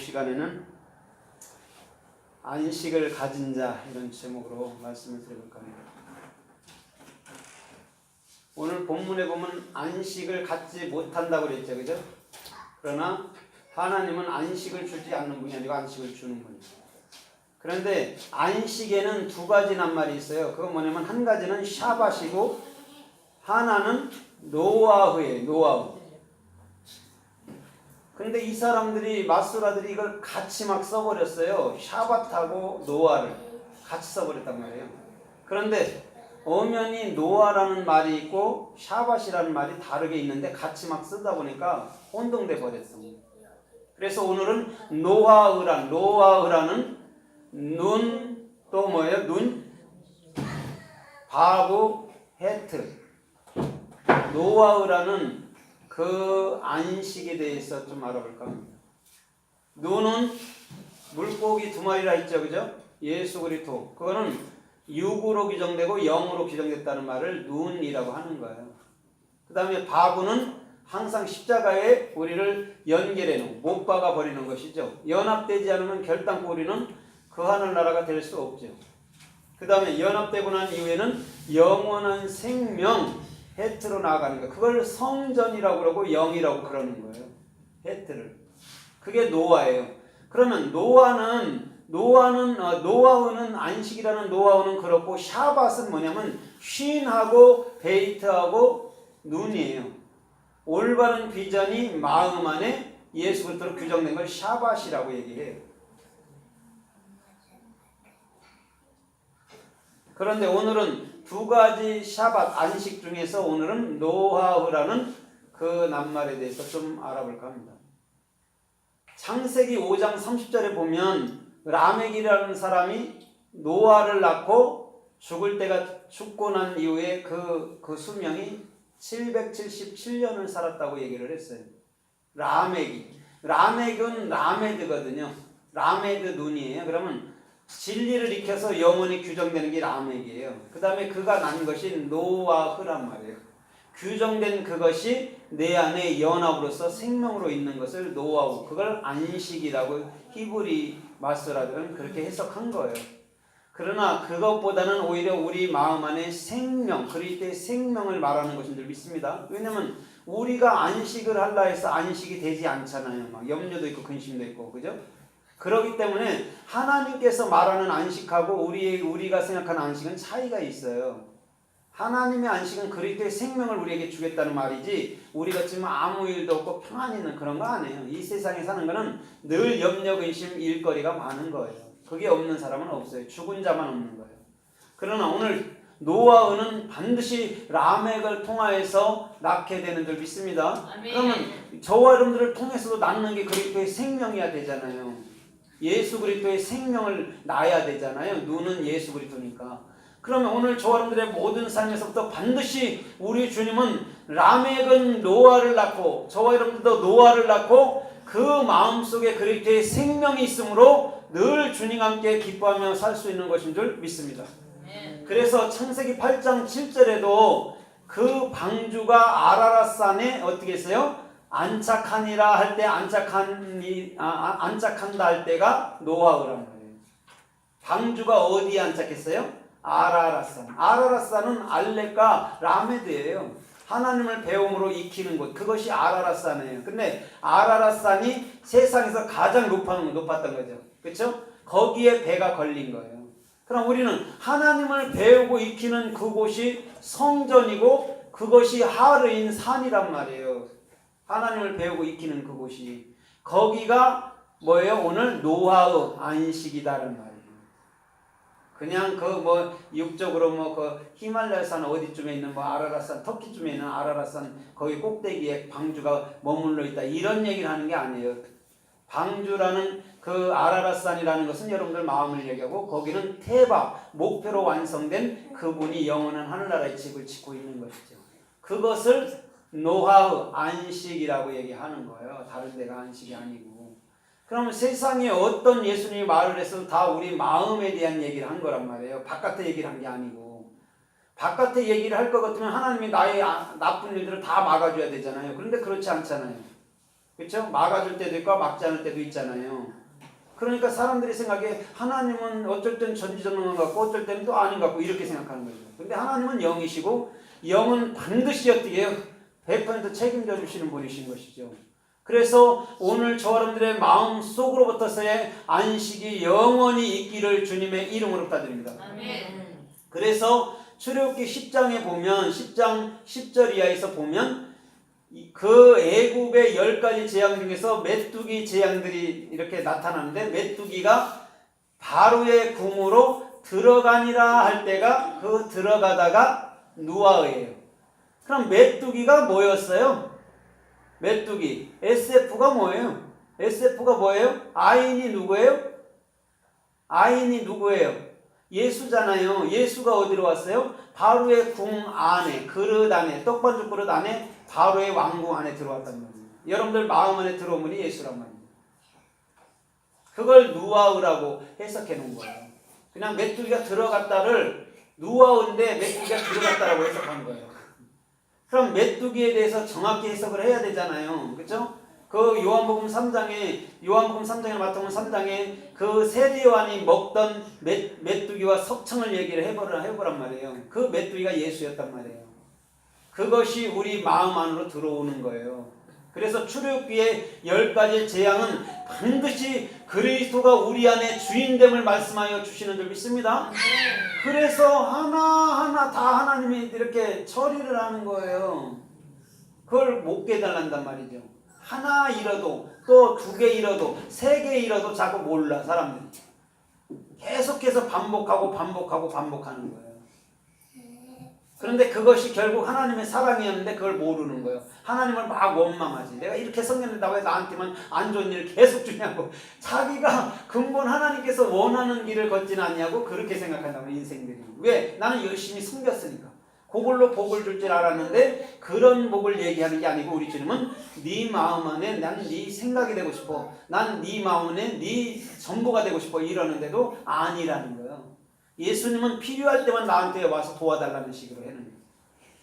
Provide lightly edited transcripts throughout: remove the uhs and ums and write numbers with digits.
시간에는 안식을 가진 자 이런 제목으로 말씀을 드려볼까 합니다. 오늘 본문에 보면 안식을 갖지 못한다고 그랬죠, 그죠? 그러나 하나님은 안식을 주지 않는 분이 아니고 안식을 주는 분이에요. 그런데 안식에는 두 가지 낱말이 있어요. 그건 뭐냐면 한 가지는 샤밧이고 하나는 노아흐예요. 노아흐. 근데 이 사람들이 마수라들이 이걸 같이 막 써버렸어요. 샤밧하고 노아를 같이 써버렸단 말이에요. 그런데 엄연히 노아라는 말이 있고 샤밧이라는 말이 다르게 있는데 같이 막 쓰다 보니까 혼동돼 버렸습니다. 그래서 오늘은 노아흐라는 눈 또 뭐예요? 눈 바브 헤트 노아흐라는 그 안식에 대해서 좀 알아볼까 합니다. 눈은 물고기 두 마리라 있죠, 그죠? 예수 그리스도 그거는 육으로 규정되고 영으로 규정됐다는 말을 눈이라고 하는 거예요. 그 다음에 바구는 항상 십자가에 우리를 연결해 놓은 못 박아 버리는 것이죠. 연합되지 않으면 결단코 우리는 그 하늘나라가 될 수 없죠. 그 다음에 연합되고 난 이후에는 영원한 생명 헤트로 나아가는 거. 그걸 성전이라고 그러고 영이라고 그러는 거예요. 헤트를. 그게 노아예요. 그러면 노아흐는 안식이라는 노아흐는 그렇고 샤밧은 뭐냐면 쉰하고 베이트하고 눈이에요. 올바른 비전이 마음 안에 예수 그리스도로 규정된 걸 샤밧이라고 얘기해요. 그런데 오늘은 두 가지 샤밧 안식 중에서 오늘은 노아흐라는 그 낱말에 대해서 좀 알아볼까 합니다. 창세기 5장 30절에 보면 라멕이라는 사람이 노아를 낳고 죽을 때가 죽고 난 이후에 그 수명이 777년을 살았다고 얘기를 했어요. 라멕은 라메드거든요. 라메드 눈이에요. 그러면 진리를 익혀서 영원히 규정되는 게 라멕이에요. 그 다음에 그가 난 것이 노아흐란 말이에요. 규정된 그것이 내 안에 연합으로서 생명으로 있는 것을 노아흐, 그걸 안식이라고 히브리 마스라들은 그렇게 해석한 거예요. 그러나 그것보다는 오히려 우리 마음 안에 생명, 그리스도의 생명을 말하는 것인 줄 믿습니다. 왜냐면 우리가 안식을 하려 해서 안식이 되지 않잖아요. 막 염려도 있고 근심도 있고, 그죠? 그렇기 때문에 하나님께서 말하는 안식하고 우리가 생각하는 안식은 차이가 있어요. 하나님의 안식은 그리스도의 생명을 우리에게 주겠다는 말이지 우리 같으면 아무 일도 없고 평안히 있는 그런 거 아니에요. 이 세상에 사는 거는 늘 염려, 근심, 일거리가 많은 거예요. 그게 없는 사람은 없어요. 죽은 자만 없는 거예요. 그러나 오늘 노아흐는 반드시 라멕을 통하여서 낳게 되는 줄 믿습니다. 아멘. 그러면 저와 여러분들을 통해서도 낳는 게 그리스도의 생명이어야 되잖아요. 예수 그리스도의 생명을 낳아야 되잖아요. 눈은 예수 그리스도니까. 그러면 오늘 저와 여러분들의 모든 삶에서부터 반드시 우리 주님은 라멕은 노아를 낳고 저와 여러분들도 노아를 낳고 그 마음속에 그리스도의 생명이 있으므로 늘 주님과 함께 기뻐하며 살 수 있는 것인 줄 믿습니다. 그래서 창세기 8장 7절에도 그 방주가 아라랏산에 어떻게 했어요? 안착하니라 할 때 안착한다 할 때가 노아흐란 말이에요. 방주가 어디에 안착했어요? 아라랏산. 아라랏산은 알렉과 라메드예요. 하나님을 배움으로 익히는 곳. 그것이 아라랏산이에요. 근데 아라랏산이 세상에서 가장 높았던 거죠. 그렇죠? 거기에 배가 걸린 거예요. 그럼 우리는 하나님을 배우고 익히는 그곳이 성전이고 그것이 하르인 산이란 말이에요. 하나님을 배우고 익히는 그곳이. 거기가 뭐예요? 오늘 노아흐 안식이다라는 말이에요. 그냥 육적으로 히말라야산 어디쯤에 있는 아라랏산, 터키쯤에 있는 아라랏산 거기 꼭대기에 방주가 머물러 있다. 이런 얘기를 하는 게 아니에요. 방주라는 그 아라랏산이라는 것은 여러분들 마음을 얘기하고 거기는 테바, 목표로 완성된 그분이 영원한 하늘나라의 집을 짓고 있는 것이죠. 그것을 노아흐 안식이라고 얘기하는 거예요. 다른 데가 안식이 아니고. 그러면 세상에 어떤 예수님이 말을 해서 다 우리 마음에 대한 얘기를 한 거란 말이에요. 바깥의 얘기를 한 게 아니고. 바깥의 얘기를 할 것 같으면 하나님이 나의 나쁜 일들을 다 막아줘야 되잖아요. 그런데 그렇지 않잖아요. 그렇죠? 막아줄 때도 있고 막지 않을 때도 있잖아요. 그러니까 사람들이 생각해 하나님은 어쩔 때는 전지전능한 것 같고 어쩔 때는 또 아닌 것 같고 이렇게 생각하는 거죠. 근데 하나님은 영이시고 영은 반드시 어떻게 해요? 100% 책임져 주시는 분이신 것이죠. 그래서 오늘 저와 여러분들의 마음 속으로부터서의 안식이 영원히 있기를 주님의 이름으로 부탁드립니다. 아멘. 그래서 출애굽기 10장에 보면 10장 10절 이하에서 보면 그 애굽의 10가지 재앙 중에서 메뚜기 재앙들이 이렇게 나타나는데 메뚜기가 바로의 궁으로 들어가니라 할 때가 그 들어가다가 노아예요. 그럼 메뚜기가 뭐였어요? 메뚜기 SF가 뭐예요? SF가 뭐예요? 아인이 누구예요? 아인이 누구예요? 예수잖아요. 예수가 어디로 왔어요? 바로의 궁 안에, 그릇 안에, 떡반죽 그릇 안에 바로의 왕궁 안에 들어왔단 말이에요. 여러분들 마음 안에 들어온 분이 예수란 말이에요. 그걸 누아우라고 해석해 놓은 거예요. 그냥 메뚜기가 들어갔다를 누아우인데 메뚜기가 들어갔다라고 해석한 거예요. 그럼 메뚜기에 대해서 정확히 해석을 해야 되잖아요. 그렇죠? 그 요한복음 3장에 마태복음 3장에 그 세례요한이 먹던 메뚜기와 석청을 얘기를 해보란 말이에요. 그 메뚜기가 예수였단 말이에요. 그것이 우리 마음 안으로 들어오는 거예요. 그래서 출애굽기의 10가지 재앙은 반드시 그리스도가 우리 안에 주인됨을 말씀하여 주시는 줄 믿습니다. 그래서 하나하나 다 하나님이 이렇게 처리를 하는 거예요. 그걸 못 깨달는단 말이죠. 하나 잃어도 또 2개 잃어도 3개 잃어도 자꾸 몰라 사람들이. 계속해서 반복하는 거예요. 그런데 그것이 결국 하나님의 사랑이었는데 그걸 모르는 거예요. 하나님을 막 원망하지. 내가 이렇게 성령된다고 왜 나한테만 안 좋은 일을 계속 주냐고. 자기가 근본 하나님께서 원하는 길을 걷지는 않냐고 그렇게 생각한다고 인생들이. 왜? 나는 열심히 숨겼으니까. 그걸로 복을 줄 줄 알았는데 그런 복을 얘기하는 게 아니고 우리 주님은 네 마음 안에 난 네 생각이 되고 싶어. 난 네 마음 안에 네 전부가 되고 싶어. 이러는데도 아니라는 거예요. 예수님은 필요할 때만 나한테 와서 도와달라는 식으로 해는 거예요.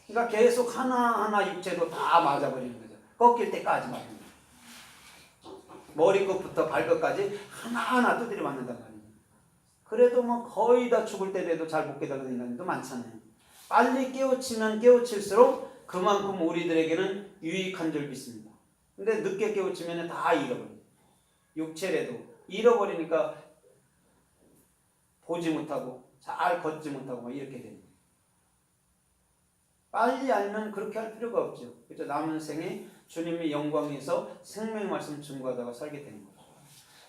그러니까 계속 하나하나 육체도 다 맞아버리는 거죠. 꺾일 때까지 맞는 거예요. 머리끝부터 발끝까지 하나하나 두드려 맞는단 말이에요. 그래도 뭐 거의 다 죽을 때 돼도 잘 못 깨달은 인간들도 많잖아요. 빨리 깨우치면 깨우칠수록 그만큼 우리들에게는 유익한 줄 믿습니다. 근데 늦게 깨우치면 다 잃어버려요. 육체라도 잃어버리니까 보지 못하고 잘 걷지 못하고 막 이렇게 됩니다. 빨리 알면 그렇게 할 필요가 없죠. 그렇죠? 남은 생에 주님의 영광에서 생명의 말씀 증거하다가 살게 되는 거죠.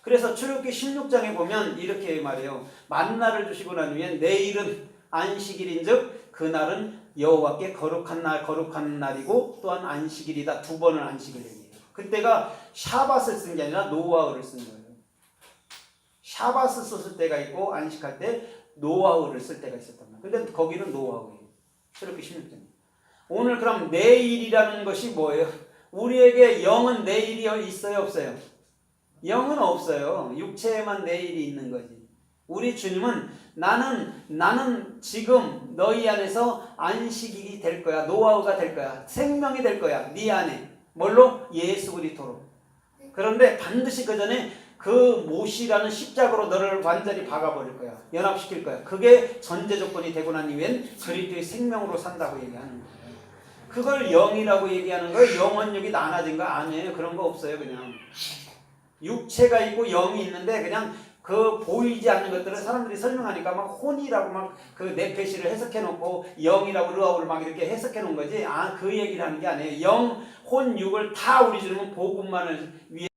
그래서 출애굽기 16장에 보면 이렇게 말해요. 만나를 주시고 난 후에 내일은 안식일인즉 그날은 여호와께 거룩한 날이고 또한 안식일이다. 2번을 안식을 얘기해요. 그때가 샤밧을 쓴 게 아니라 노아흐를 쓴 거예요. 샤밧을 썼을 때가 있고 안식할 때 노아흐를 쓸 때가 있었단 말이에요. 근데 거기는 노아흐예요. 출애굽기 16장. 오늘 그럼 내일이라는 것이 뭐예요? 우리에게 영은 내일이 있어요, 없어요? 영은 없어요. 육체에만 내일이 있는 거지. 우리 주님은 나는 지금 너희 안에서 안식일이 될 거야. 노아흐가 될 거야. 생명이 될 거야. 네 안에. 뭘로? 예수 그리스도로. 그런데 반드시 그 전에 그 못이라는 십자가로 너를 완전히 박아버릴 거야. 연합시킬 거야. 그게 전제 조건이 되고 난 이후엔 그리스도의 생명으로 산다고 얘기하는 거예요. 그걸 영이라고 얘기하는 거예요. 영원육이 나눠진 거 아니에요. 그런 거 없어요. 그냥 육체가 있고 영이 있는데 그냥 그 보이지 않는 것들을 사람들이 설명하니까 막 혼이라고 막 그 네페시를 해석해 놓고 영이라고 르아우를 막 이렇게 해석해 놓은 거지. 그 얘기를 하는 게 아니에요. 영, 혼, 육을 다 우리 주님은 복음만을 위해